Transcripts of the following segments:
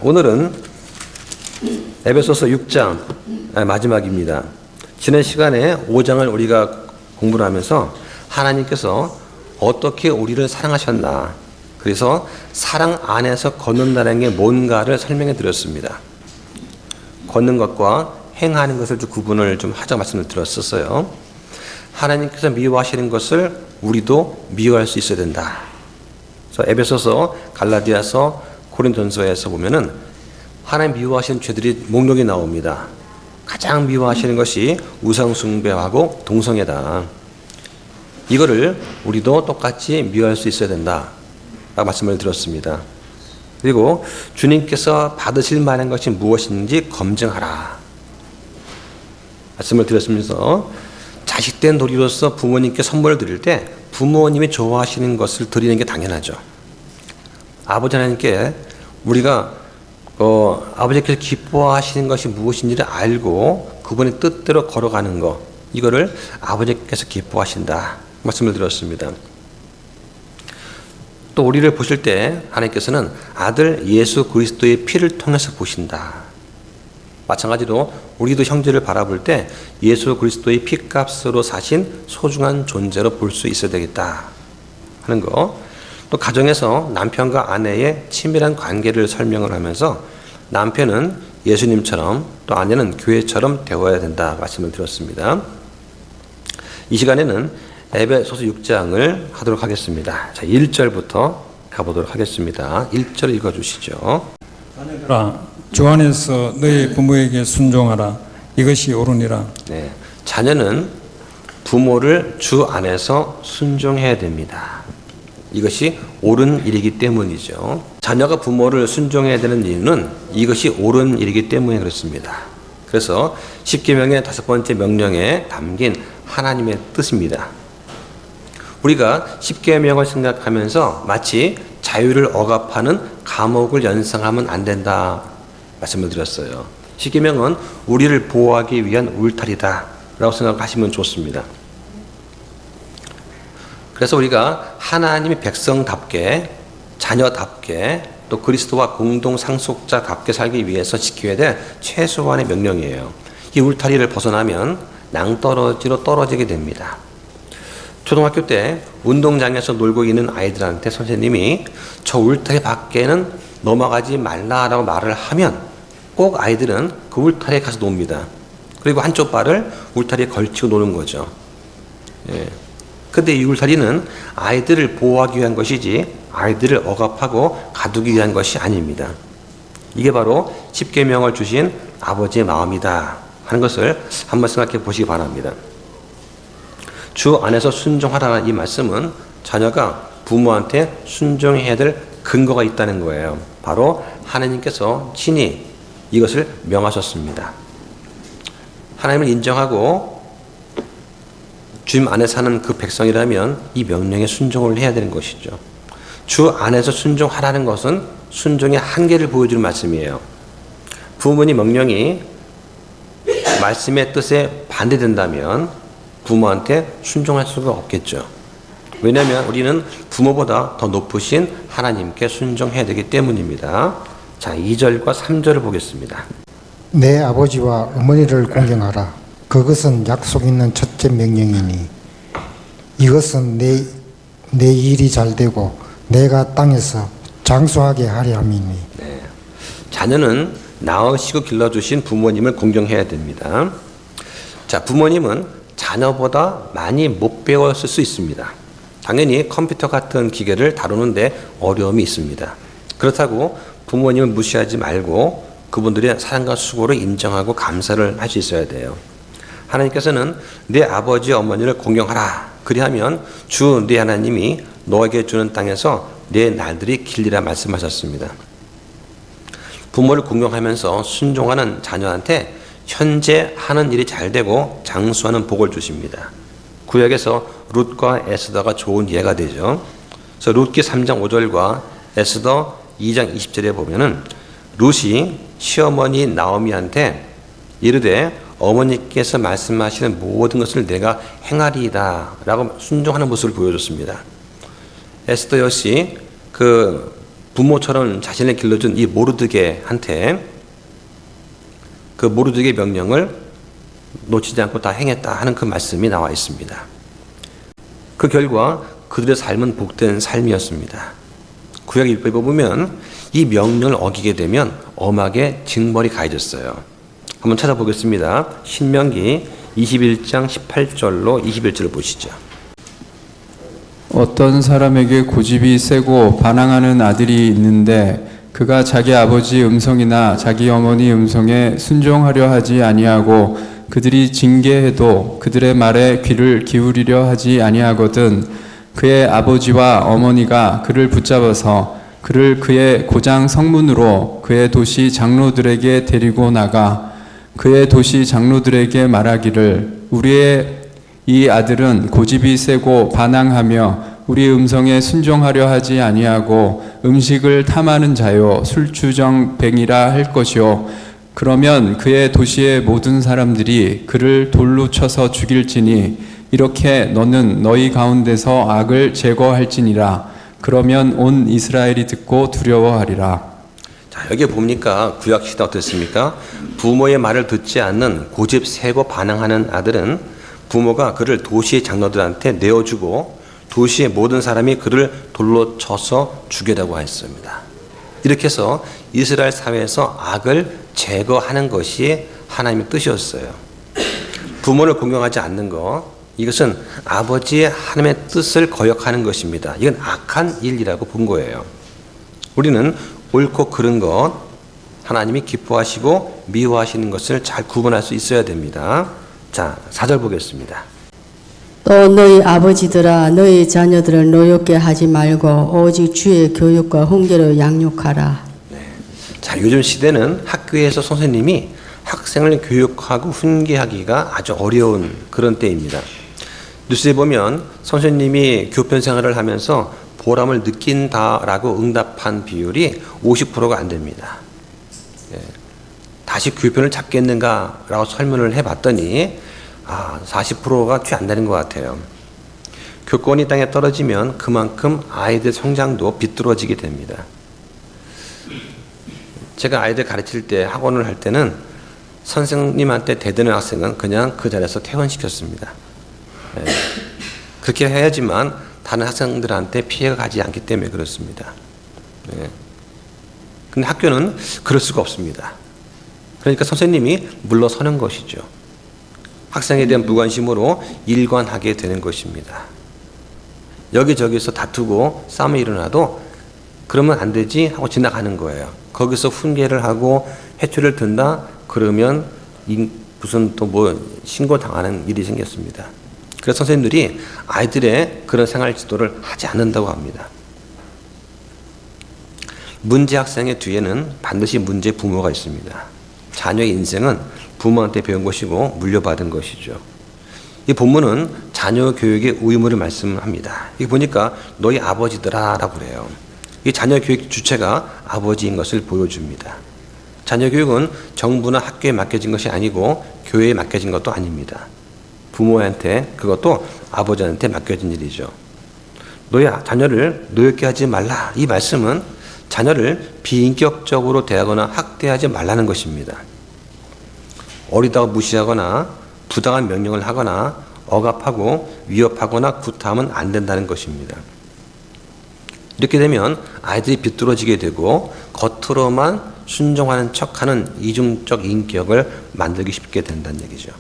오늘은 에베소서 6장 마지막입니다. 지난 시간에 5장을 우리가 공부를 하면서 하나님께서 어떻게 우리를 사랑하셨나, 그래서 사랑 안에서 걷는다는 게 뭔가를 설명해 드렸습니다. 걷는 것과 행하는 것을 좀 구분을 좀 하자고 말씀을 드렸었어요. 하나님께서 미워하시는 것을 우리도 미워할 수 있어야 된다. 그래서 에베소서, 갈라디아서, 고린도전서에서 보면은 하나님 미워하시는 죄들이 목록이 나옵니다. 가장 미워하시는 것이 우상 숭배하고 동성애다. 이거를 우리도 똑같이 미워할 수 있어야 된다 라고 말씀을 드렸습니다. 그리고 주님께서 받으실 만한 것이 무엇인지 검증하라 말씀을 드렸으면서, 자식된 도리로서 부모님께 선물을 드릴 때 부모님이 좋아하시는 것을 드리는 게 당연하죠. 아버지 하나님께 우리가 아버지께서 기뻐하시는 것이 무엇인지를 알고 그분의 뜻대로 걸어가는 것, 이거를 아버지께서 기뻐하신다 말씀을 드렸습니다. 또 우리를 보실 때 하나님께서는 아들 예수 그리스도의 피를 통해서 보신다. 마찬가지로 우리도 형제를 바라볼 때 예수 그리스도의 피값으로 사신 소중한 존재로 볼 수 있어야 되겠다 하는 거. 또 가정에서 남편과 아내의 친밀한 관계를 설명을 하면서 남편은 예수님처럼 또 아내는 교회처럼 되어야 된다 말씀을 드렸습니다. 이 시간에는 에베소서 6장을 하도록 하겠습니다. 자, 1절부터 가보도록 하겠습니다. 1절 읽어주시죠. 자녀들아, 주 안에서 너희 부모에게 순종하라. 이것이 옳으니라. 네, 자녀는 부모를 주 안에서 순종해야 됩니다. 이것이 옳은 일이기 때문이죠. 자녀가 부모를 순종해야 되는 이유는 이것이 옳은 일이기 때문에 그렇습니다. 그래서 십계명의 5번째 명령에 담긴 하나님의 뜻입니다. 우리가 십계명을 생각하면서 마치 자유를 억압하는 감옥을 연상하면 안 된다 말씀을 드렸어요. 십계명은 우리를 보호하기 위한 울타리다 라고 생각하시면 좋습니다. 그래서 우리가 하나님의 백성답게, 자녀답게, 또 그리스도와 공동 상속자답게 살기 위해서 지켜야 될 최소한의 명령이에요. 이 울타리를 벗어나면 낭떠러지로 떨어지게 됩니다. 초등학교 때 운동장에서 놀고 있는 아이들한테 선생님이 저 울타리 밖에는 넘어가지 말라라고 말을 하면 꼭 아이들은 그 울타리에 가서 놉니다. 그리고 한쪽 발을 울타리에 걸치고 노는 거죠. 예. 근데 이 울타리는 아이들을 보호하기 위한 것이지 아이들을 억압하고 가두기 위한 것이 아닙니다. 이게 바로 십계명을 주신 아버지의 마음이다 하는 것을 한번 생각해 보시기 바랍니다. 주 안에서 순종하라는 이 말씀은 자녀가 부모한테 순종해야 될 근거가 있다는 거예요. 바로 하나님께서 친히 이것을 명하셨습니다. 하나님을 인정하고 주님 안에 사는 그 백성이라면 이 명령에 순종을 해야 되는 것이죠. 주 안에서 순종하라는 것은 순종의 한계를 보여주는 말씀이에요. 부모님 명령이 말씀의 뜻에 반대된다면 부모한테 순종할 수가 없겠죠. 왜냐하면 우리는 부모보다 더 높으신 하나님께 순종해야 되기 때문입니다. 자, 2절과 3절을 보겠습니다. 내 아버지와 어머니를 공경하라. 그것은 약속 있는 첫째 명령이니 이것은 내 일이 잘되고 내가 땅에서 장수하게 하려 함이니. 네. 자녀는 낳으시고 길러주신 부모님을 공경해야 됩니다. 자, 부모님은 자녀보다 많이 못 배웠을 수 있습니다. 당연히 컴퓨터 같은 기계를 다루는데 어려움이 있습니다. 그렇다고 부모님을 무시하지 말고 그분들의 사랑과 수고를 인정하고 감사를 할 수 있어야 돼요. 하나님께서는 내 아버지 어머니를 공경하라. 그리하면 주 네 하나님이 너에게 주는 땅에서 내 날들이 길리라 말씀하셨습니다. 부모를 공경하면서 순종하는 자녀한테 현재 하는 일이 잘 되고 장수하는 복을 주십니다. 구약에서 룻과 에스더가 좋은 예가 되죠. 그래서 룻기 3장 5절과 에스더 2장 20절에 보면은 룻이 시어머니 나오미한테 이르되 어머니께서 말씀하시는 모든 것을 내가 행하리이다 라고 순종하는 모습을 보여줬습니다. 에스더 역시 그 부모처럼 자신을 길러준 이 모르드게한테 그 모르드게 명령을 놓치지 않고 다 행했다 하는 그 말씀이 나와 있습니다. 그 결과 그들의 삶은 복된 삶이었습니다. 구약 율법에 보면 이 명령을 어기게 되면 엄하게 징벌이 가해졌어요. 한번 찾아보겠습니다. 신명기 21장 18절로 21절을 보시죠. 어떤 사람에게 고집이 세고 반항하는 아들이 있는데 그가 자기 아버지 음성이나 자기 어머니 음성에 순종하려 하지 아니하고 그들이 징계해도 그들의 말에 귀를 기울이려 하지 아니하거든 그의 아버지와 어머니가 그를 붙잡아서 그를 그의 고장 성문으로 그의 도시 장로들에게 데리고 나가 그의 도시 장로들에게 말하기를 우리의 이 아들은 고집이 세고 반항하며 우리 음성에 순종하려 하지 아니하고 음식을 탐하는 자요 술주정뱅이라 할 것이요 그러면 그의 도시의 모든 사람들이 그를 돌로 쳐서 죽일지니 이렇게 너는 너희 가운데서 악을 제거할지니라 그러면 온 이스라엘이 듣고 두려워하리라. 자, 여기 보니까 구약 시대 어땠습니까? 부모의 말을 듣지 않는 고집 세고 반항하는 아들은 부모가 그를 도시의 장로들한테 내어주고 도시의 모든 사람이 그를 돌로 쳐서 죽이라고 했습니다. 이렇게 해서 이스라엘 사회에서 악을 제거하는 것이 하나님의 뜻이었어요. 부모를 공경하지 않는 것, 이것은 아버지의 하나님의 뜻을 거역하는 것입니다. 이건 악한 일이라고 본 거예요. 우리는 옳고 그른 것, 하나님이 기뻐하시고 미워하시는 것을 잘 구분할 수 있어야 됩니다. 자, 4절 보겠습니다. 또 너희 아버지들아 너희 자녀들을 노엽게 하지 말고 오직 주의 교육과 훈계로 양육하라. 자, 요즘 시대는 학교에서 선생님이 학생을 교육하고 훈계하기가 아주 어려운 그런 때입니다. 뉴스에 보면 선생님이 교편 생활을 하면서 보람을 느낀다라고 응답한 비율이 50%가 안 됩니다. 다시 교편을 잡겠는가라고 설문을 해봤더니 40%가 채 안 되는 것 같아요. 교권이 땅에 떨어지면 그만큼 아이들 성장도 비뚤어지게 됩니다. 제가 아이들 가르칠 때 학원을 할 때는 선생님한테 대드는 학생은 그냥 그 자리에서 퇴원시켰습니다. 그렇게 해야지만 다른 학생들한테 피해가 가지 않기 때문에 그렇습니다. 근데 학교는 그럴 수가 없습니다. 그러니까 선생님이 물러서는 것이죠. 학생에 대한 무관심으로 일관하게 되는 것입니다. 여기저기서 다투고 싸움이 일어나도 그러면 안 되지 하고 지나가는 거예요. 거기서 훈계를 하고 해초를 든다 그러면 무슨 또 뭐 신고당하는 일이 생겼습니다. 그래서 선생님들이 아이들의 그런 생활 지도를 하지 않는다고 합니다. 문제 학생의 뒤에는 반드시 문제 부모가 있습니다. 자녀의 인생은 부모한테 배운 것이고 물려받은 것이죠. 이 본문은 자녀 교육의 의무를 말씀합니다. 이게 보니까 너희 아버지들아 라고 그래요. 이 자녀 교육 주체가 아버지인 것을 보여줍니다. 자녀 교육은 정부나 학교에 맡겨진 것이 아니고 교회에 맡겨진 것도 아닙니다. 부모한테 그것도 아버지한테 맡겨진 일이죠. 너희 자녀를 노엽게 하지 말라. 이 말씀은 자녀를 비인격적으로 대하거나 학대하지 말라는 것입니다. 어리다고 무시하거나 부당한 명령을 하거나 억압하고 위협하거나 구타하면 안 된다는 것입니다. 이렇게 되면 아이들이 비뚤어지게 되고 겉으로만 순종하는 척하는 이중적 인격을 만들기 쉽게 된다는 얘기죠.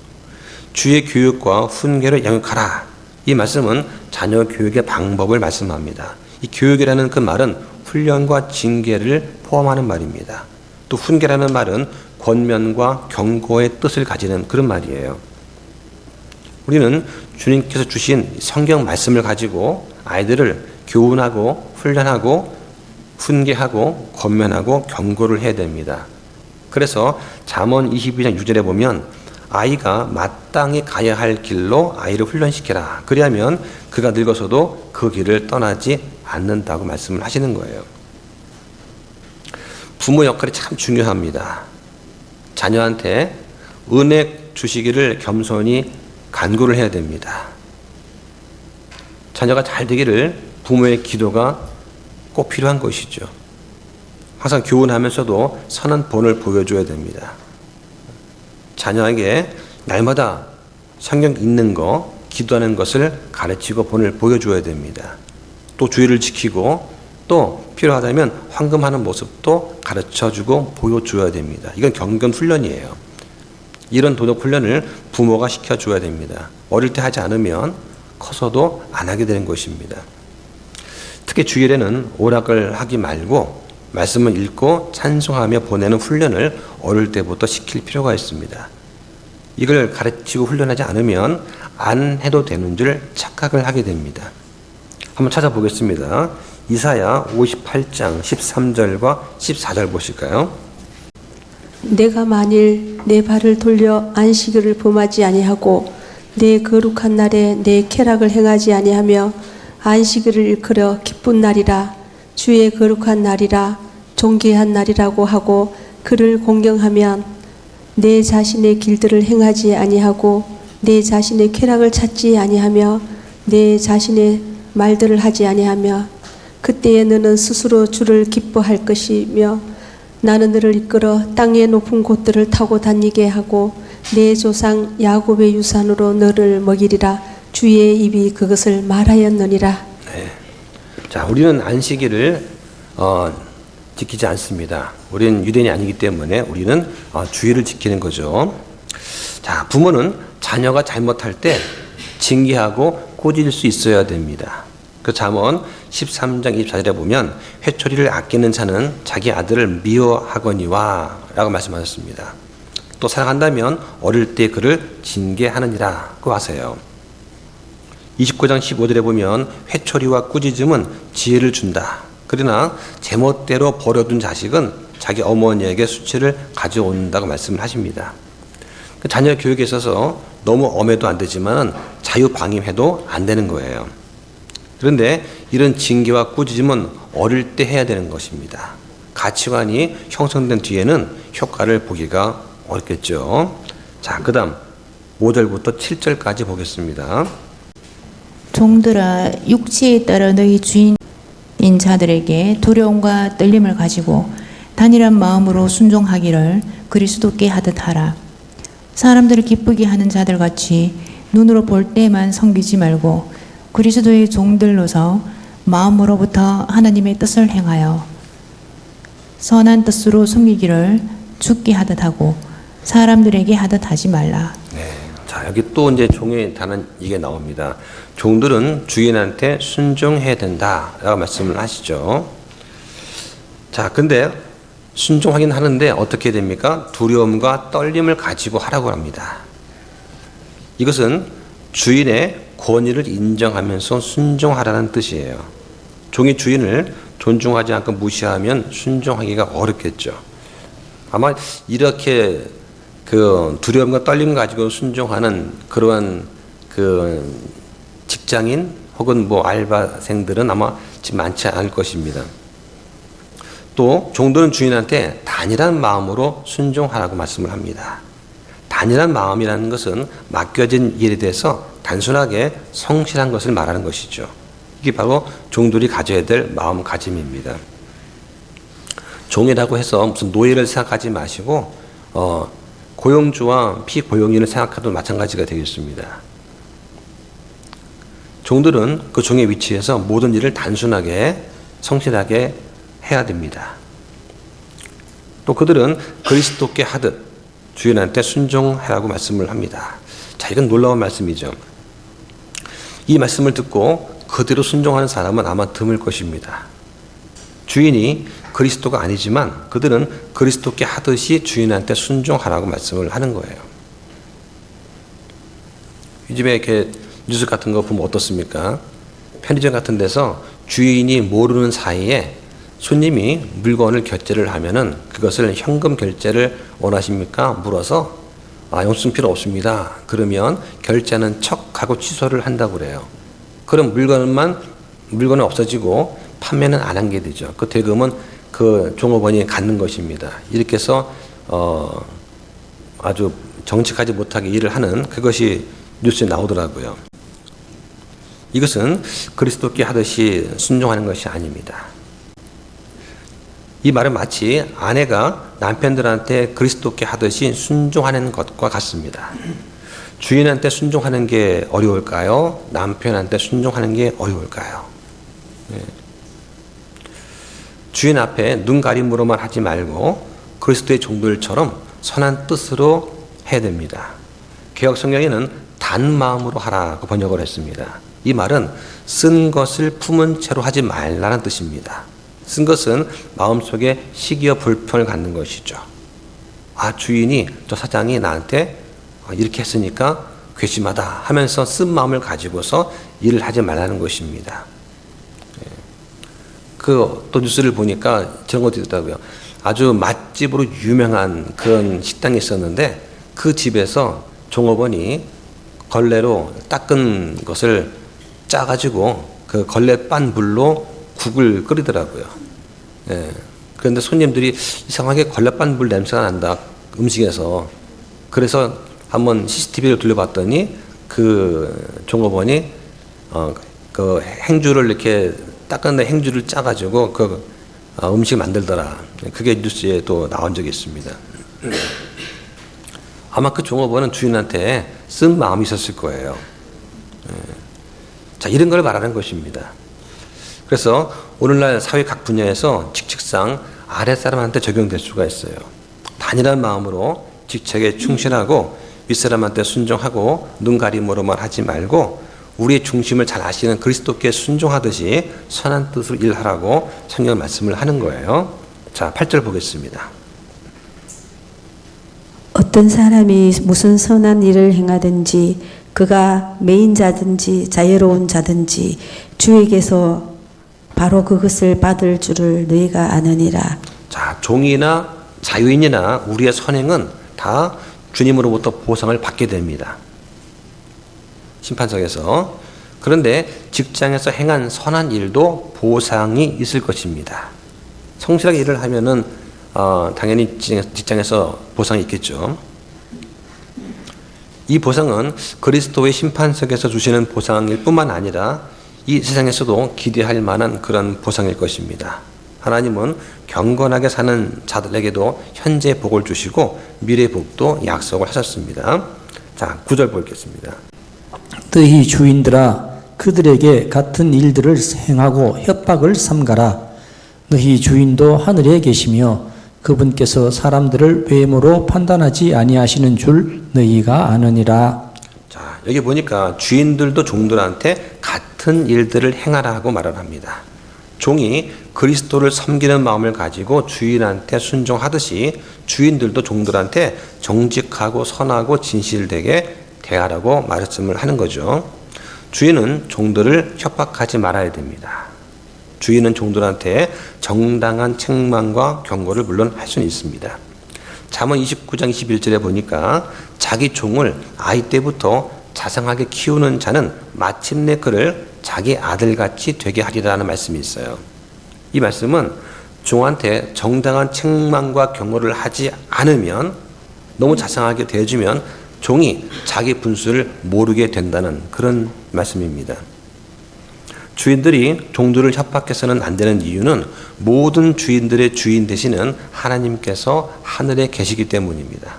주의 교육과 훈계를 양육하라. 이 말씀은 자녀 교육의 방법을 말씀합니다. 이 교육이라는 그 말은 훈련과 징계를 포함하는 말입니다. 또 훈계라는 말은 권면과 경고의 뜻을 가지는 그런 말이에요. 우리는 주님께서 주신 성경 말씀을 가지고 아이들을 교훈하고 훈련하고 훈계하고 권면하고 경고를 해야 됩니다. 그래서 잠언 22장 6절에 보면 아이가 마땅히 가야 할 길로 아이를 훈련시키라. 그리하면 그가 늙어서도 그 길을 떠나지 않는다고 말씀을 하시는 거예요. 부모 역할이 참 중요합니다. 자녀한테 은혜 주시기를 겸손히 간구를 해야 됩니다. 자녀가 잘 되기를 부모의 기도가 꼭 필요한 것이죠. 항상 교훈하면서도 선한 본을 보여줘야 됩니다. 자녀에게 날마다 성경 읽는 거, 기도하는 것을 가르치고 본을 보여줘야 됩니다. 또 주의를 지키고 또 필요하다면 헌금하는 모습도 가르쳐주고 보여줘야 됩니다. 이건 경건 훈련이에요. 이런 도덕 훈련을 부모가 시켜줘야 됩니다. 어릴 때 하지 않으면 커서도 안 하게 되는 것입니다. 특히 주일에는 오락을 하기 말고 말씀을 읽고 찬송하며 보내는 훈련을 어릴 때부터 시킬 필요가 있습니다. 이걸 가르치고 훈련하지 않으면 안 해도 되는 줄 착각을 하게 됩니다. 한번 찾아보겠습니다. 이사야 58장 13절과 14절 보실까요? 내가 만일 내 발을 돌려 안식일을 범하지 아니하고 내 거룩한 날에 내 쾌락을 행하지 아니하며 안식일을 일컬어 기쁜 날이라 주의 거룩한 날이라 존귀한 날이라고 하고 그를 공경하면 내 자신의 길들을 행하지 아니하고 내 자신의 쾌락을 찾지 아니하며 내 자신의 말들을 하지 아니하며 그때에 너는 스스로 주를 기뻐할 것이며 나는 너를 이끌어 땅의 높은 곳들을 타고 다니게 하고 내 조상 야곱의 유산으로 너를 먹이리라 주의 입이 그것을 말하였느니라. 네. 자, 우리는 안식일을 지키지 않습니다. 우리는 유대인이 아니기 때문에 우리는 주의를 지키는 거죠. 자, 부모는 자녀가 잘못할 때 징계하고 꾸짖을 수 있어야 됩니다. 그 잠언 13장 24절에 보면 회초리를 아끼는 자는 자기 아들을 미워하거니와 라고 말씀하셨습니다. 또 사랑한다면 어릴 때 그를 징계하느니라고 하세요. 29장 15절에 보면 회초리와 꾸짖음은 지혜를 준다. 그러나 제멋대로 버려둔 자식은 자기 어머니에게 수치를 가져온다고 말씀을 하십니다. 자녀 교육에 있어서 너무 엄해도 안 되지만 자유방임해도 안 되는 거예요. 그런데 이런 징계와 꾸짖음은 어릴 때 해야 되는 것입니다. 가치관이 형성된 뒤에는 효과를 보기가 어렵겠죠. 자, 그 다음 5절부터 7절까지 보겠습니다. 종들아 육체에 따라 너희 주인인 자들에게 두려움과 떨림을 가지고 단일한 마음으로 순종하기를 그리스도께 하듯 하라. 사람들을 기쁘게 하는 자들같이 눈으로 볼 때만 섬기지 말고 그리스도의 종들로서 마음으로부터 하나님의 뜻을 행하여 선한 뜻으로 섬기기를 주께 하듯 하고 사람들에게 하듯 하지 말라. 네. 자, 여기 또 이제 종에 관한 이게 나옵니다. 종들은 주인한테 순종해야 된다라고 말씀을 하시죠. 자, 근데 순종하긴 하는데 어떻게 됩니까? 두려움과 떨림을 가지고 하라고 합니다. 이것은 주인의 권위를 인정하면서 순종하라는 뜻이에요. 종이 주인을 존중하지 않고 무시하면 순종하기가 어렵겠죠. 아마 이렇게 그 두려움과 떨림 가지고 순종하는 그러한 그 직장인 혹은 뭐 알바생들은 아마 지금 많지 않을 것입니다. 또 종들은 주인한테 단일한 마음으로 순종하라고 말씀을 합니다. 단일한 마음이라는 것은 맡겨진 일에 대해서 단순하게 성실한 것을 말하는 것이죠. 이게 바로 종들이 가져야 될 마음가짐입니다. 종이라고 해서 무슨 노예를 생각하지 마시고 고용주와 피고용인을 생각해도 마찬가지가 되겠습니다. 종들은 그 종의 위치에서 모든 일을 단순하게 성실하게 해야 됩니다. 또 그들은 그리스도께 하듯 주인한테 순종하라고 말씀을 합니다. 자, 이건 놀라운 말씀이죠. 이 말씀을 듣고 그대로 순종하는 사람은 아마 드물 것입니다. 주인이 그리스도가 아니지만 그들은 그리스도께 하듯이 주인한테 순종하라고 말씀을 하는 거예요. 요즘에 이렇게 뉴스 같은 거 보면 어떻습니까? 편의점 같은 데서 주인이 모르는 사이에 손님이 물건을 결제를 하면은 그것을 현금 결제를 원하십니까? 물어서 영수증 필요 없습니다. 그러면 결제하는 척하고 취소를 한다고 그래요. 그럼 물건은 없어지고 판매는 안 한 게 되죠. 그 대금은 그 종업원이 갖는 것입니다. 이렇게 해서 아주 정직하지 못하게 일을 하는 그것이 뉴스에 나오더라고요. 이것은 그리스도께 하듯이 순종하는 것이 아닙니다. 이 말은 마치 아내가 남편들한테 그리스도께 하듯이 순종하는 것과 같습니다. 주인한테 순종하는 게 어려울까요? 남편한테 순종하는 게 어려울까요? 주인 앞에 눈 가림으로만 하지 말고 그리스도의 종들처럼 선한 뜻으로 해야 됩니다. 개역 성경에는 단 마음으로 하라고 번역을 했습니다. 이 말은 쓴 것을 품은 채로 하지 말라는 뜻입니다. 쓴 것은 마음속에 시기와 불편을 갖는 것이죠. 아, 주인이, 저 사장이 나한테 이렇게 했으니까 괘씸하다 하면서 쓴 마음을 가지고서 일을 하지 말라는 것입니다. 또 뉴스를 보니까 저런 것도 있더라고요. 아주 맛집으로 유명한 그런 식당이 있었는데 그 집에서 종업원이 걸레로 닦은 것을 짜가지고 그 걸레 빤 물로 국을 끓이더라고요. 그런데 손님들이 이상하게 걸레 빤 물 냄새가 난다, 음식에서. 그래서 한번 CCTV를 돌려봤더니 그 종업원이 그 행주를 이렇게 닦은 행주를 짜가지고 그 음식을 만들더라. 그게 뉴스에 또 나온 적이 있습니다. 아마 그 종업원은 주인한테 쓴 마음이 있었을 거예요. 자, 이런 걸 말하는 것입니다. 그래서 오늘날 사회 각 분야에서 직책상 아랫사람한테 적용될 수가 있어요. 단일한 마음으로 직책에 충실하고 윗사람한테 순종하고 눈가림으로만 하지 말고 우리의 중심을 잘 아시는 그리스도께 순종하듯이 선한 뜻으로 일하라고 성경 말씀을 하는 거예요. 자, 8절 보겠습니다. 어떤 사람이 무슨 선한 일을 행하든지 그가 매인자든지 자유로운 자든지 주에게서 바로 그것을 받을 줄을 너희가 아느니라. 자, 종이나 자유인이나 우리의 선행은 다 주님으로부터 보상을 받게 됩니다. 심판석에서. 그런데 직장에서 행한 선한 일도 보상이 있을 것입니다. 성실하게 일을 하면은 당연히 직장에서 보상이 있겠죠. 이 보상은 그리스도의 심판석에서 주시는 보상일 뿐만 아니라 이 세상에서도 기대할 만한 그런 보상일 것입니다. 하나님은 경건하게 사는 자들에게도 현재 복을 주시고 미래 복도 약속을 하셨습니다. 자, 9절 보겠습니다. 너희 주인들아 그들에게 같은 일들을 행하고 협박을 삼가라. 너희 주인도 하늘에 계시며 그분께서 사람들을 외모로 판단하지 아니하시는 줄 너희가 아느니라. 자, 여기 보니까 주인들도 종들한테 같은 일들을 행하라고 말을 합니다. 종이 그리스도를 섬기는 마음을 가지고 주인한테 순종하듯이 주인들도 종들한테 정직하고 선하고 진실되게 대하라고 말씀을 하는 거죠. 주인은 종들을 협박하지 말아야 됩니다. 주인은 종들한테 정당한 책망과 경고를 물론 할 수는 있습니다. 잠언 29장 21절에 보니까 자기 종을 아이 때부터 자상하게 키우는 자는 마침내 그를 자기 아들같이 되게 하리라는 말씀이 있어요. 이 말씀은 종한테 정당한 책망과 경고를 하지 않으면, 너무 자상하게 대해주면 종이 자기 분수를 모르게 된다는 그런 말씀입니다. 주인들이 종들을 협박해서는 안 되는 이유는 모든 주인들의 주인 되시는 하나님께서 하늘에 계시기 때문입니다.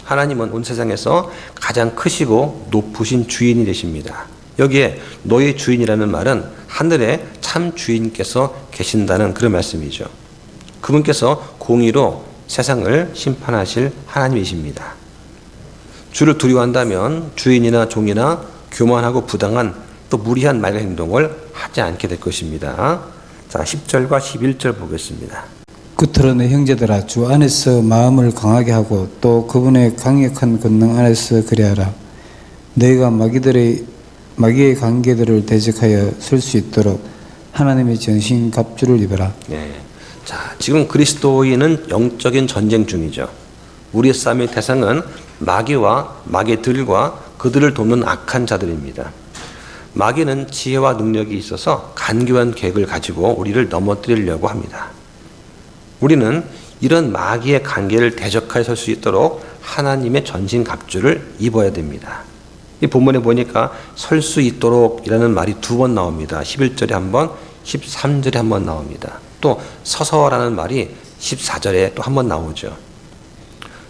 하나님은 온 세상에서 가장 크시고 높으신 주인이 되십니다. 여기에 너의 주인이라는 말은 하늘에 참 주인께서 계신다는 그런 말씀이죠. 그분께서 공의로 세상을 심판하실 하나님이십니다. 주를 두려워한다면 주인이나 종이나 교만하고 부당한 또 무리한 말과 행동을 하지 않게 될 것입니다. 자, 10절과 11절 보겠습니다. 끝으로 내 형제들아 주 안에서 마음을 강하게 하고 또 그분의 강력한 권능 안에서 그리하라. 너희가 마귀의 관계들을 대적하여 설 수 있도록 하나님의 전신 갑주를 입어라. 네. 자, 지금 그리스도인은 영적인 전쟁 중이죠. 우리의 싸움의 대상은 마귀와 마귀들과 그들을 돕는 악한 자들입니다. 마귀는 지혜와 능력이 있어서 간교한 계획을 가지고 우리를 넘어뜨리려고 합니다. 우리는 이런 마귀의 관계를 대적하여 설 수 있도록 하나님의 전신 갑주를 입어야 됩니다. 이 본문에 보니까 설 수 있도록 이라는 말이 2번 나옵니다. 11절에 한 번, 13절에 한 번 나옵니다. 또 서서라는 말이 14절에 또 한 번 나오죠.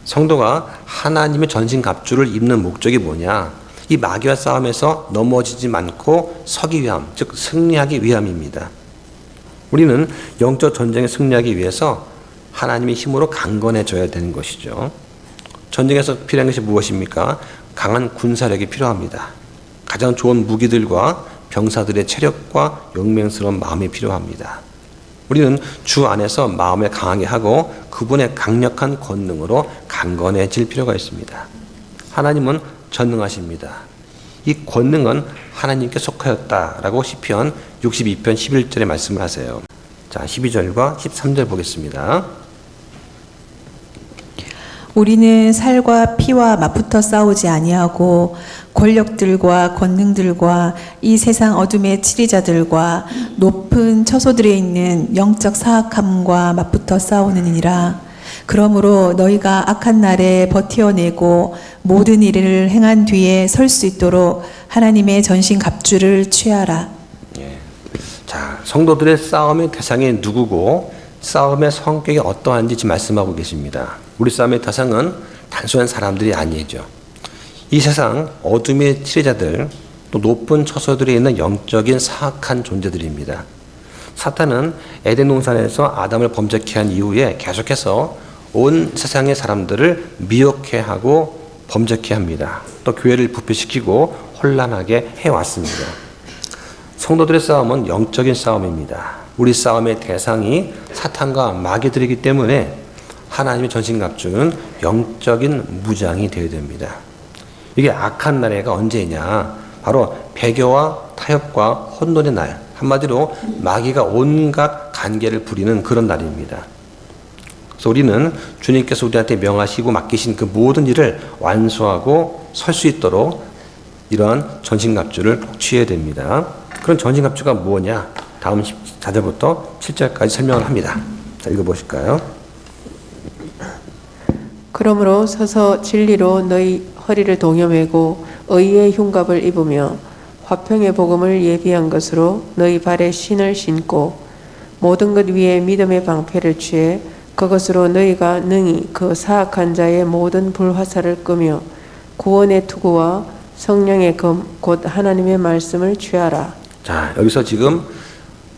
성도가 하나님의 전신갑주를 입는 목적이 뭐냐? 이 마귀와 싸움에서 넘어지지 않고 서기 위함, 즉 승리하기 위함입니다. 우리는 영적 전쟁에 승리하기 위해서 하나님의 힘으로 강건해져야 되는 것이죠. 전쟁에서 필요한 것이 무엇입니까? 강한 군사력이 필요합니다. 가장 좋은 무기들과 병사들의 체력과 용맹스러운 마음이 필요합니다. 우리는 주 안에서 마음을 강하게 하고 그분의 강력한 권능으로 강건해질 필요가 있습니다. 하나님은 전능하십니다. 이 권능은 하나님께 속하였다라고 시편 62편 11절에 말씀을 하세요. 자, 12절과 13절 보겠습니다. 우리는 살과 피와 맞붙어 싸우지 아니하고 권력들과 권능들과 이 세상 어둠의 치리자들과 높은 처소들에 있는 영적 사악함과 맞붙어 싸우느니라. 그러므로 너희가 악한 날에 버티어내고 모든 일을 행한 뒤에 설 수 있도록 하나님의 전신 갑주를 취하라. 자, 성도들의 싸움의 대상이 누구고 싸움의 성격이 어떠한지 지금 말씀하고 계십니다. 우리 싸움의 대상은 단순한 사람들이 아니죠. 이 세상 어둠의 치리자들, 또 높은 처소들에 있는 영적인 사악한 존재들입니다. 사탄은 에덴 동산에서 아담을 범죄케 한 이후에 계속해서 온 세상의 사람들을 미혹해 하고 범죄케 합니다. 또 교회를 부패시키고 혼란하게 해왔습니다. 성도들의 싸움은 영적인 싸움입니다. 우리 싸움의 대상이 사탄과 마귀들이기 때문에 하나님의 전신갑주는 영적인 무장이 되어야 됩니다. 이게 악한 날에가 언제냐? 바로 배교와 타협과 혼돈의 날, 한마디로 마귀가 온갖 간계를 부리는 그런 날입니다. 그래서 우리는 주님께서 우리한테 명하시고 맡기신 그 모든 일을 완수하고 설 수 있도록 이러한 전신갑주를 취해야 됩니다. 그런 전신갑주가 뭐냐? 다음 14절부터 7절까지 설명을 합니다. 자, 읽어보실까요? 그러므로 서서 진리로 너희 허리를 동여매고 의의 흉갑을 입으며 화평의 복음을 예비한 것으로 너희 발에 신을 신고 모든 것 위에 믿음의 방패를 취해 그것으로 너희가 능히 그 사악한 자의 모든 불화살을 끄며 구원의 투구와 성령의 검 곧 하나님의 말씀을 취하라. 자, 여기서 지금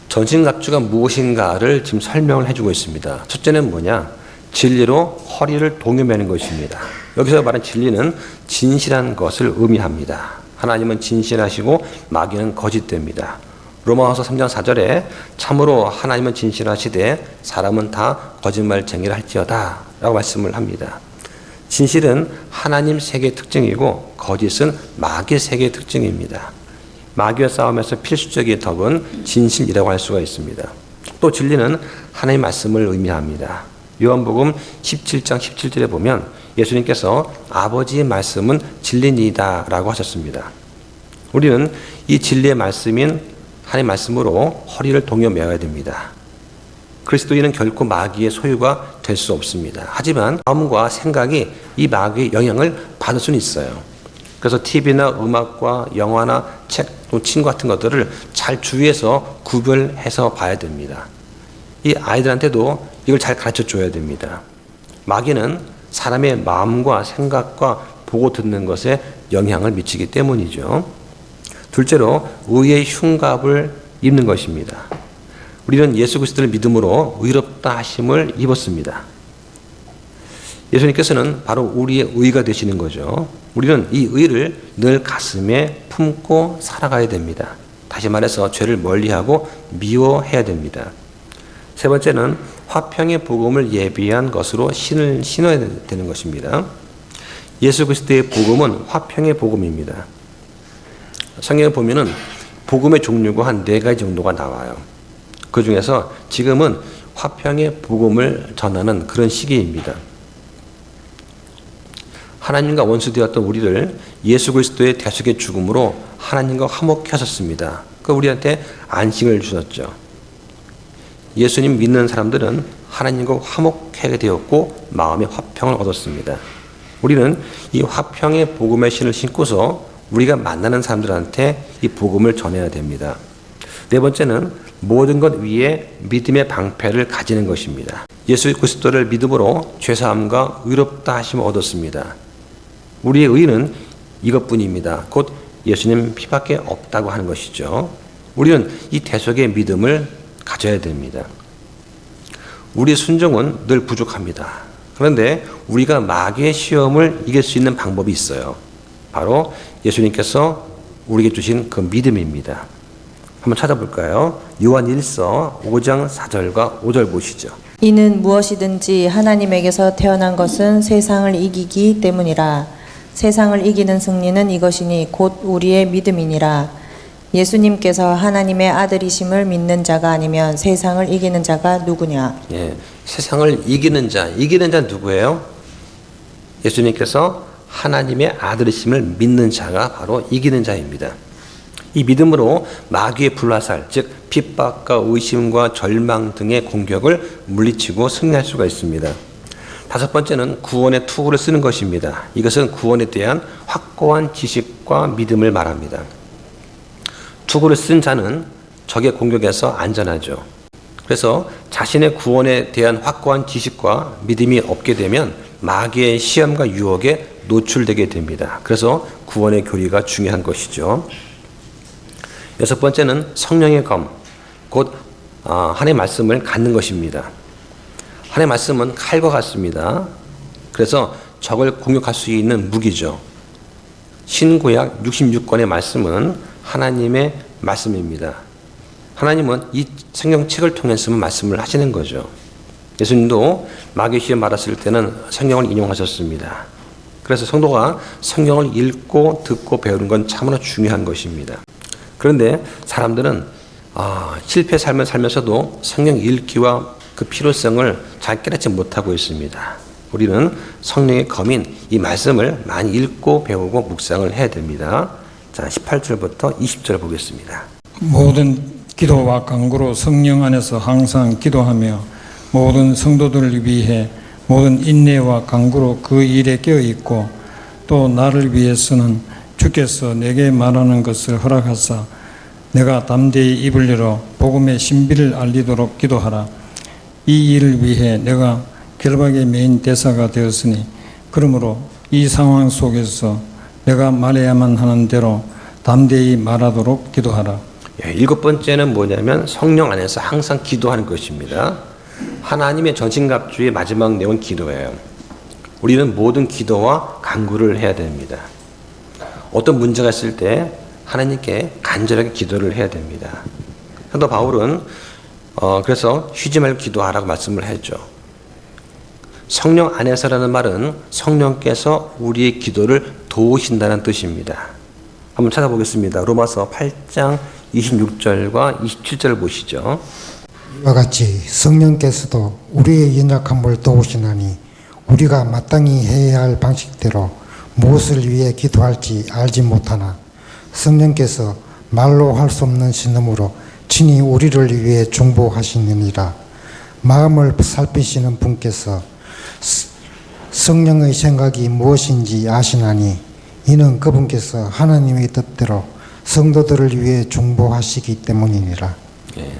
전신갑주가 무엇인가를 지금 설명을 해주고 있습니다. 첫째는 뭐냐? 진리로 허리를 동여매는 것입니다. 여기서 말한 진리는 진실한 것을 의미합니다. 하나님은 진실하시고 마귀는 거짓됩니다. 로마서 3장 4절에 참으로 하나님은 진실하시되 사람은 다 거짓말쟁이를 할지어다 라고 말씀을 합니다. 진실은 하나님 세계의 특징이고 거짓은 마귀 세계의 특징입니다. 마귀와 싸움에서 필수적인 덕은 진실이라고 할 수가 있습니다. 또 진리는 하나님의 말씀을 의미합니다. 요한복음 17장 17절에 보면 예수님께서 아버지의 말씀은 진리니이다 라고 하셨습니다. 우리는 이 진리의 말씀인 하나님의 말씀으로 허리를 동여매어야 됩니다. 그리스도인은 결코 마귀의 소유가 될 수 없습니다. 하지만 마음과 생각이 이 마귀의 영향을 받을 수는 있어요. 그래서 TV나 음악과 영화나 책, 또 친구 같은 것들을 잘 주의해서 구별해서 봐야 됩니다. 이 아이들한테도 이걸 잘 가르쳐 줘야 됩니다. 마귀는 사람의 마음과 생각과 보고 듣는 것에 영향을 미치기 때문이죠. 둘째로 의의 흉갑을 입는 것입니다. 우리는 예수 그리스도를 믿음으로 의롭다 하심을 입었습니다. 예수님께서는 바로 우리의 의가 되시는 거죠. 우리는 이 의를 늘 가슴에 품고 살아가야 됩니다. 다시 말해서 죄를 멀리하고 미워해야 됩니다. 세 번째는 화평의 복음을 예비한 것으로 신을 신어야 되는 것입니다. 예수 그리스도의 복음은 화평의 복음입니다. 성경을 보면은 복음의 종류가 한 4가지 정도가 나와요. 그 중에서 지금은 화평의 복음을 전하는 그런 시기입니다. 하나님과 원수되었던 우리를 예수 그리스도의 대속의 죽음으로 하나님과 화목케 하셨습니다. 그 우리한테 안식을 주셨죠. 예수님 믿는 사람들은 하나님과 화목하게 되었고 마음의 화평을 얻었습니다. 우리는 이 화평의 복음의 신을 신고서 우리가 만나는 사람들한테 이 복음을 전해야 됩니다. 네 번째는 모든 것 위에 믿음의 방패를 가지는 것입니다. 예수 그리스도를 믿음으로 죄사함과 의롭다 하심을 얻었습니다. 우리의 의는 이것뿐입니다. 곧 예수님 피밖에 없다고 하는 것이죠. 우리는 이 대속의 믿음을 가져야 됩니다. 우리의 순종은 늘 부족합니다. 그런데 우리가 마귀의 시험을 이길 수 있는 방법이 있어요. 바로 예수님께서 우리에게 주신 그 믿음입니다. 한번 찾아볼까요? 요한 1서 5장 4절과 5절 보시죠. 이는 무엇이든지 하나님에게서 태어난 것은 세상을 이기기 때문이라. 세상을 이기는 승리는 이것이니 곧 우리의 믿음이니라. 예수님께서 하나님의 아들이심을 믿는 자가 아니면 세상을 이기는 자가 누구냐? 예, 세상을 이기는 자 누구예요? 예수님께서 하나님의 아들이심을 믿는 자가 바로 이기는 자입니다. 이 믿음으로 마귀의 불화살, 즉 핍박과 의심과 절망 등의 공격을 물리치고 승리할 수가 있습니다. 다섯 번째는 구원의 투구를 쓰는 것입니다. 이것은 구원에 대한 확고한 지식과 믿음을 말합니다. 투구를 쓴 자는 적의 공격에서 안전하죠. 그래서 자신의 구원에 대한 확고한 지식과 믿음이 없게 되면 마귀의 시험과 유혹에 노출되게 됩니다. 그래서 구원의 교리가 중요한 것이죠. 여섯 번째는 성령의 검, 곧 하나님의 말씀을 갖는 것입니다. 하나님의 말씀은 칼과 같습니다. 그래서 적을 공격할 수 있는 무기죠. 신구약 66권의 말씀은 하나님의 말씀입니다. 하나님은 이 성경책을 통해서만 말씀을 하시는 거죠. 예수님도 마귀의 시험 받았을 때는 성경을 인용하셨습니다. 그래서 성도가 성경을 읽고 듣고 배우는 건 참으로 중요한 것입니다. 그런데 사람들은 실패 삶을 살면서도 성경 읽기와 그 필요성을 잘 깨닫지 못하고 있습니다. 우리는 성령의 검인 이 말씀을 많이 읽고 배우고 묵상을 해야 됩니다. 자, 18절부터 20절 보겠습니다. 모든 기도와 간구로 성령 안에서 항상 기도하며 모든 성도들을 위해 모든 인내와 간구로 그 일에 깨어 있고 또 나를 위해서는 주께서 내게 말하는 것을 허락하사 내가 담대히 입을 열어 복음의 신비를 알리도록 기도하라. 이 일을 위해 내가 결박의 메인 대사가 되었으니 그러므로 이 상황 속에서 내가 말해야만 하는 대로 담대히 말하도록 기도하라. 일곱 번째는 뭐냐면 성령 안에서 항상 기도하는 것입니다. 하나님의 전신갑주의 마지막 내용은 기도예요. 우리는 모든 기도와 간구를 해야 됩니다. 어떤 문제가 있을 때 하나님께 간절하게 기도를 해야 됩니다. 사도 바울은 그래서 쉬지 말고 기도하라고 말씀을 했죠. 성령 안에서라는 말은 성령께서 우리의 기도를 도우신다는 뜻입니다. 한번 찾아보겠습니다. 로마서 8장 26절과 27절 보시죠. 이와 같이 성령께서도 우리의 연약함을 도우시나니 우리가 마땅히 해야 할 방식대로 무엇을 위해 기도할지 알지 못하나 성령께서 말로 할 수 없는 신음으로 친히 우리를 위해 중보하시느니라. 마음을 살피시는 분께서 성령의 생각이 무엇인지 아시나니 이는 그분께서 하나님의 뜻대로 성도들을 위해 중보하시기 때문이니라. 예,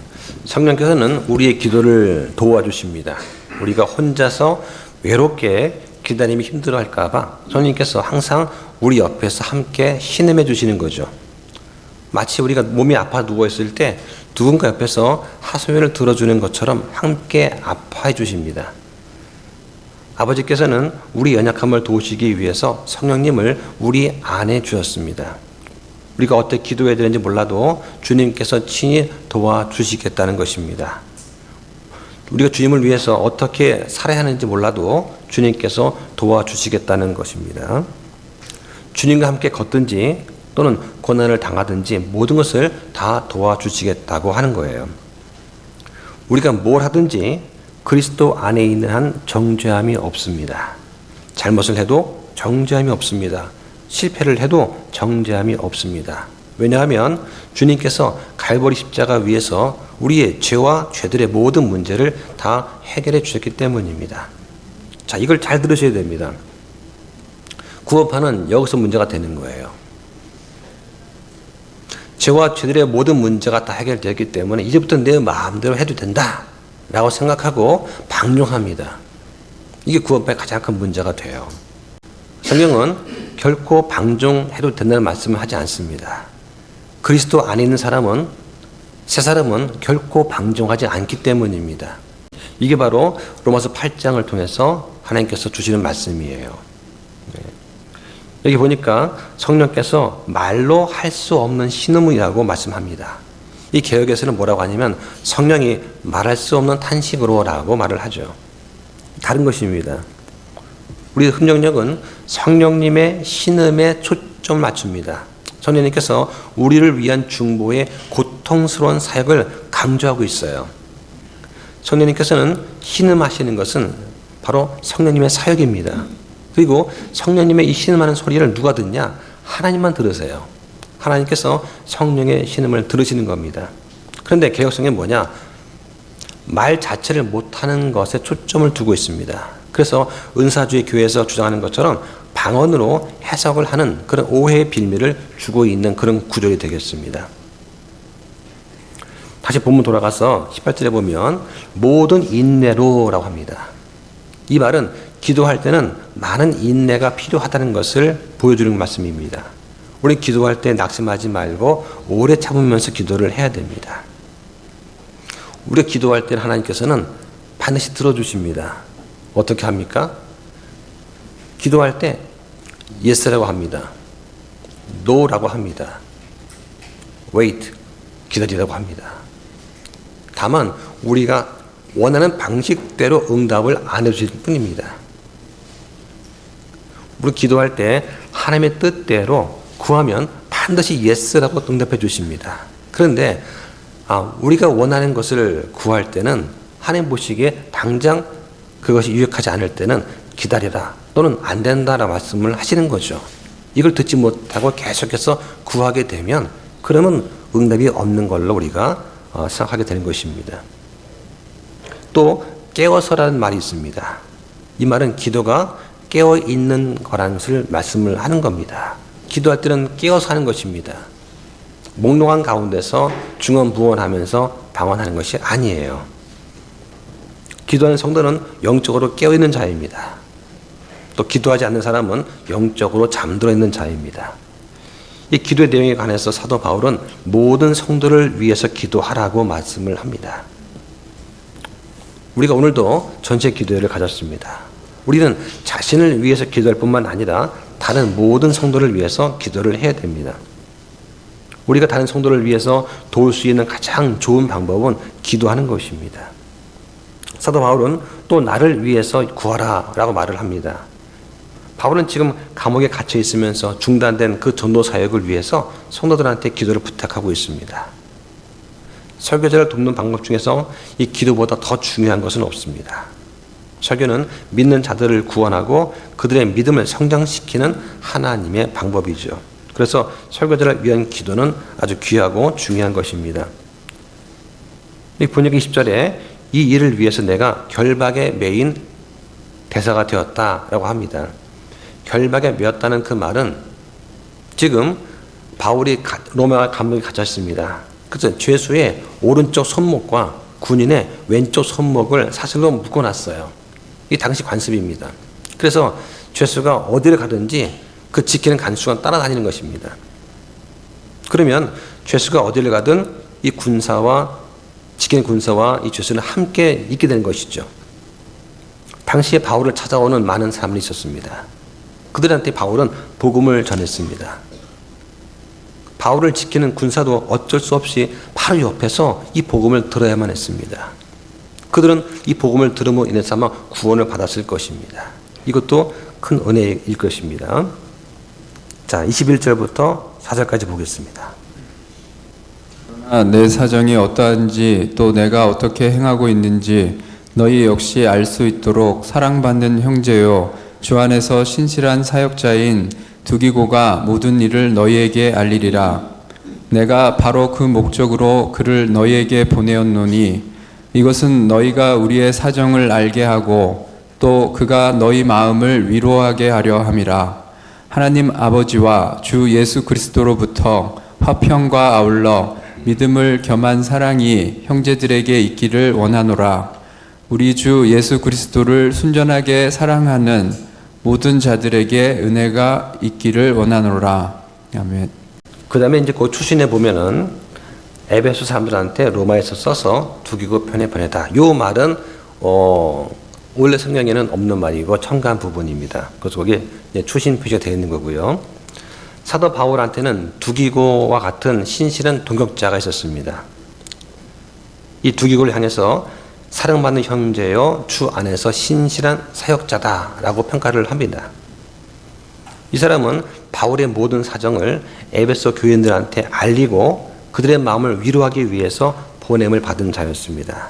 성령께서는 우리의 기도를 도와주십니다. 우리가 혼자서 외롭게 기다림이 힘들어할까 봐 성령님께서 항상 우리 옆에서 함께 신음해 주시는 거죠. 마치 우리가 몸이 아파 누워있을 때 누군가 옆에서 하소연을 들어주는 것처럼 함께 아파해 주십니다. 아버지께서는 우리 연약함을 도우시기 위해서 성령님을 우리 안에 주셨습니다. 우리가 어떻게 기도해야 되는지 몰라도 주님께서 친히 도와주시겠다는 것입니다. 우리가 주님을 위해서 어떻게 살아야 하는지 몰라도 주님께서 도와주시겠다는 것입니다. 주님과 함께 걷든지 또는 고난을 당하든지 모든 것을 다 도와주시겠다고 하는 거예요. 우리가 뭘 하든지 그리스도 안에 있는 한 정죄함이 없습니다. 잘못을 해도 정죄함이 없습니다. 실패를 해도 정죄함이 없습니다. 왜냐하면 주님께서 갈보리 십자가 위에서 우리의 죄와 죄들의 모든 문제를 다 해결해 주셨기 때문입니다. 자, 이걸 잘 들으셔야 됩니다. 구원파는 여기서 문제가 되는 거예요. 죄와 죄들의 모든 문제가 다 해결되었기 때문에 이제부터 내 마음대로 해도 된다 라고 생각하고 방종합니다. 이게 구원파의 가장 큰 문제가 돼요. 성경은 결코 방종해도 된다는 말씀을 하지 않습니다. 그리스도 안에 있는 사람은, 새 사람은 결코 방종하지 않기 때문입니다. 이게 바로 로마서 8장을 통해서 하나님께서 주시는 말씀이에요. 여기 보니까 성령께서 말로 할 수 없는 신음이라고 말씀합니다. 이 개역에서는 뭐라고 하냐면 성령이 말할 수 없는 탄식으로라고 말을 하죠. 다른 것입니다. 우리 흡력력은 성령님의 신음에 초점을 맞춥니다. 성령님께서 우리를 위한 중보의 고통스러운 사역을 강조하고 있어요. 성령님께서는 신음하시는 것은 바로 성령님의 사역입니다. 그리고 성령님의 이 신음하는 소리를 누가 듣냐? 하나님만 들으세요. 하나님께서 성령의 신음을 들으시는 겁니다. 그런데 개역성경은 뭐냐? 말 자체를 못하는 것에 초점을 두고 있습니다. 그래서 은사주의 교회에서 주장하는 것처럼 방언으로 해석을 하는 그런 오해의 빌미를 주고 있는 그런 구절이 되겠습니다. 다시 본문 돌아가서 18절에 보면 모든 인내로라고 합니다. 이 말은 기도할 때는 많은 인내가 필요하다는 것을 보여주는 말씀입니다. 우리 기도할 때 낙심하지 말고 오래 참으면서 기도를 해야 됩니다. 우리가 기도할 때는 하나님께서는 반드시 들어주십니다. 어떻게 합니까? 기도할 때 yes라고 합니다. no라고 합니다. wait, 기다리라고 합니다. 다만 우리가 원하는 방식대로 응답을 안 해주실 뿐입니다. 우리 기도할 때 하나님의 뜻대로 구하면 반드시 yes라고 응답해 주십니다. 그런데 우리가 원하는 것을 구할 때는 하나님 보시기에 당장 그것이 유익하지 않을 때는 기다리라 또는 안 된다라고 말씀을 하시는 거죠. 이걸 듣지 못하고 계속해서 구하게 되면 그러면 응답이 없는 걸로 우리가 생각하게 되는 것입니다. 또 깨어서라는 말이 있습니다. 이 말은 기도가 깨어있는 거라는 것을 말씀을 하는 겁니다. 기도할 때는 깨어서 하는 것입니다. 몽롱한 가운데서 중언부언하면서 방언하는 것이 아니에요. 기도하는 성도는 영적으로 깨어있는 자입니다. 또 기도하지 않는 사람은 영적으로 잠들어 있는 자입니다. 이 기도의 내용에 관해서 사도 바울은 모든 성도를 위해서 기도하라고 말씀을 합니다. 우리가 오늘도 전체 기도회를 가졌습니다. 우리는 자신을 위해서 기도할 뿐만 아니라 다른 모든 성도를 위해서 기도를 해야 됩니다. 우리가 다른 성도를 위해서 도울 수 있는 가장 좋은 방법은 기도하는 것입니다. 사도 바울은 또 나를 위해서 구하라 라고 말을 합니다. 바울은 지금 감옥에 갇혀 있으면서 중단된 그 전도 사역을 위해서 성도들한테 기도를 부탁하고 있습니다. 설교자를 돕는 방법 중에서 이 기도보다 더 중요한 것은 없습니다. 설교는 믿는 자들을 구원하고 그들의 믿음을 성장시키는 하나님의 방법이죠. 그래서 설교자를 위한 기도는 아주 귀하고 중요한 것입니다. 이 번역 20절에 이 일을 위해서 내가 결박에 매인 대사가 되었다라고 합니다. 결박에 매였다는 그 말은 지금 바울이 로마 감옥에 갇혔습니다. 그래서 죄수의 오른쪽 손목과 군인의 왼쪽 손목을 사슬로 묶어놨어요. 이 당시 관습입니다. 그래서 죄수가 어디를 가든지 그 지키는 간수가 따라다니는 것입니다. 그러면 죄수가 어디를 가든 이 지키는 군사와 이 죄수는 함께 있게 되는 것이죠. 당시에 바울을 찾아오는 많은 사람들이 있었습니다. 그들한테 바울은 복음을 전했습니다. 바울을 지키는 군사도 어쩔 수 없이 바로 옆에서 이 복음을 들어야만 했습니다. 그들은 이 복음을 들음으로 인해서 아마 구원을 받았을 것입니다. 이것도 큰 은혜일 것입니다. 자, 21절부터 4절까지 보겠습니다. 내 사정이 어떠한지 또 내가 어떻게 행하고 있는지 너희 역시 알 수 있도록 사랑받는 형제요 주 안에서 신실한 사역자인 두기고가 모든 일을 너희에게 알리리라. 내가 바로 그 목적으로 그를 너희에게 보내었노니 이것은 너희가 우리의 사정을 알게 하고 또 그가 너희 마음을 위로하게 하려 함이라. 하나님 아버지와 주 예수 그리스도로부터 화평과 아울러 믿음을 겸한 사랑이 형제들에게 있기를 원하노라. 우리 주 예수 그리스도를 순전하게 사랑하는 모든 자들에게 은혜가 있기를 원하노라. 아멘. 그 다음에 이제 그 추신에 보면은 에베소 사람들한테 로마에서 써서 두기고 편에 보내다. 요 말은 원래 성경에는 없는 말이고 첨가한 부분입니다. 그래서 거기에 추신 표시가 되어 있는 거고요. 사도 바울한테는 두기고와 같은 신실한 동역자가 있었습니다. 이 두기고를 향해서 사랑받는 형제요 주 안에서 신실한 사역자다라고 평가를 합니다. 이 사람은 바울의 모든 사정을 에베소 교인들한테 알리고 그들의 마음을 위로하기 위해서 보냄을 받은 자였습니다.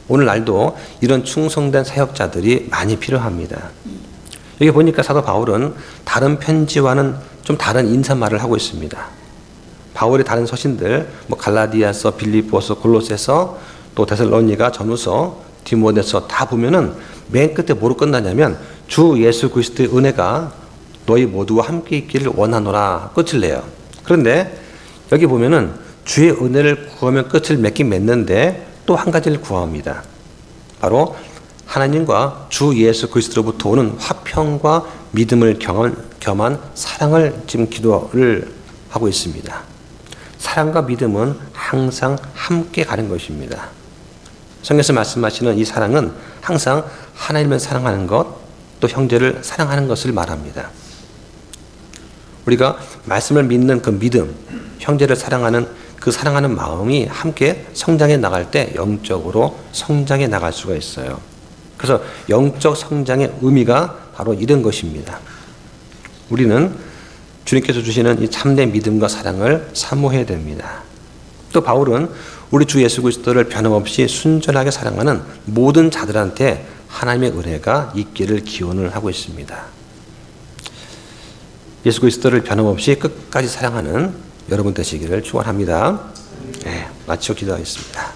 오늘날도 이런 충성된 사역자들이 많이 필요합니다. 여기 보니까 사도 바울은 다른 편지와는 좀 다른 인사말을 하고 있습니다. 바울의 다른 서신들, 갈라디아서, 빌립보서, 골로새서, 또 데살로니가, 전후서, 디모데서 다 보면은 맨 끝에 뭐로 끝나냐면 주 예수 그리스도의 은혜가 너희 모두와 함께 있기를 원하노라 끝을 내요. 그런데 여기 보면은 주의 은혜를 구하면 끝을 맺는데 또 한 가지를 구합니다. 바로 하나님과 주 예수 그리스도로부터 오는 화평과 믿음을 겸한 사랑을 지금 기도를 하고 있습니다. 사랑과 믿음은 항상 함께 가는 것입니다. 성경에서 말씀하시는 이 사랑은 항상 하나님을 사랑하는 것, 또 형제를 사랑하는 것을 말합니다. 우리가 말씀을 믿는 그 믿음, 형제를 사랑하는 그 사랑하는 마음이 함께 성장해 나갈 때 영적으로 성장해 나갈 수가 있어요. 그래서 영적 성장의 의미가 바로 이런 것입니다. 우리는 주님께서 주시는 이 참된 믿음과 사랑을 사모해야 됩니다. 또 바울은 우리 주 예수 그리스도를 변함없이 순전하게 사랑하는 모든 자들한테 하나님의 은혜가 있기를 기원을 하고 있습니다. 예수 그리스도를 변함없이 끝까지 사랑하는 여러분 되시기를 축원합니다. 네, 마치고 기도하겠습니다.